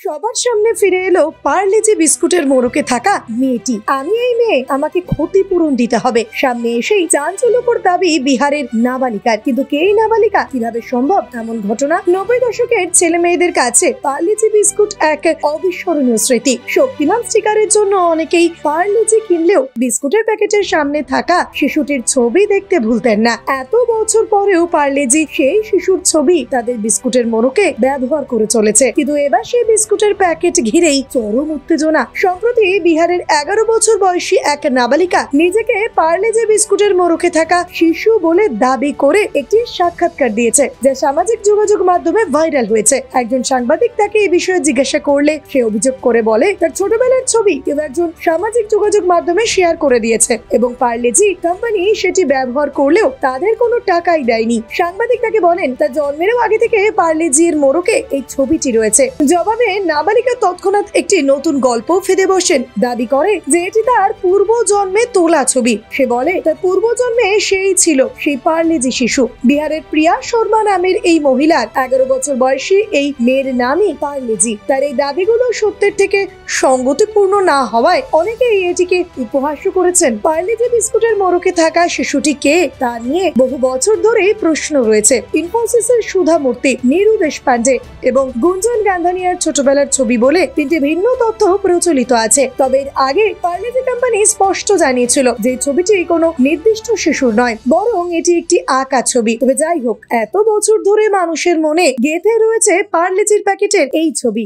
সবার সামনে ফিরে এলো পার্লেজি বিস্কুটের মোড়কে থাকা মেয়েটি। আমি এই মেয়ে, আমাকে ক্ষতিপূরণ দিতে হবে। সামনে এসেই চাঞ্চল্যকর দাবি বিহারের নাবালিকার। কিন্তু কে এই নাবালিকা, কিভাবে সম্ভব এমন ঘটনা? 90 দশকের ছেলে মেয়েদের কাছে পার্লেজি বিস্কুট এক অবিস্মরণীয় স্মৃতি। শক্তিমান স্টিকারের জন্য অনেকেই পার্লেজি কিনলেও বিস্কুটের প্যাকেটের সামনে থাকা শিশুটির ছবি দেখতে ভুলতেন না। এত বছর পরেও পার্লেজি সেই শিশুর ছবি তাদের বিস্কুটের মোড়কে ব্যবহার করে চলেছে। কিন্তু এবার সেই বিস্কুটের প্যাকেট ঘিরেই চরম উত্তেজনা। সম্প্রতি বিহারের 11 বছর বয়সী এক নাবালিকা নিজেকে পার্লেজি বিস্কুটের মোড়কে থাকা শিশু বলে দাবি করে একটি সাক্ষাৎকার দিয়েছে, যা সামাজিক যোগাযোগ মাধ্যমে ভাইরাল হয়েছে। একজন সাংবাদিক তাকে এই বিষয়ে জিজ্ঞাসা করলে সে অভিযোগ করে বলে তার ছোটবেলার ছবি কেউ একজন সামাজিক যোগাযোগ মাধ্যমে শেয়ার করে দিয়েছে এবং পার্লেজি কোম্পানি সেটি ব্যবহার করলেও তাদের কোনো টাকাই দেয়নি। সাংবাদিক তাকে বলেন তার জন্মেরও আগে থেকে পার্লেজির মোড়কে এই ছবিটি রয়েছে। জবাবে নাবালিকা তৎক্ষণাৎ একটি নতুন গল্প ফেঁদে বসেন। দাবি করে যে এটি তার পূর্ব জন্মে তোলা ছবি। সে বলে তার পূর্ব জন্মে সেই ছিল সেই পার্লেজি শিশু। বিহারের প্রিয়া শর্মা নামের এই মহিলার 11 বছর বয়সী এই মেয়ের নামই পার্লেজি। তার এই দাবিগুলো সত্যের থেকে সঙ্গতিপূর্ণ না হওয়ায় অনেকেই এটিকে উপহাস্য করেছেন। পার্লেজি বিস্কুটের মোড়কে থাকা শিশুটি কে তা নিয়ে বহু বছর ধরে প্রশ্ন রয়েছে। ইনফোসিসের সুধা মূর্তি, নীরু দেশপান্ডে এবং গুঞ্জন গান্ধানিয়ার ছোটবেলার ছবি বলে 3টি ভিন্ন তথ্য প্রচলিত আছে। তবে এর আগে পার্লেজি কোম্পানি স্পষ্ট জানিয়েছিল যে ছবিটি কোনো নির্দিষ্ট শিশুর নয়, বরং এটি একটি আঁকা ছবি। তবে যাই হোক, এত বছর ধরে মানুষের মনে গেঁথে রয়েছে পার্লেজির প্যাকেটের এই ছবি।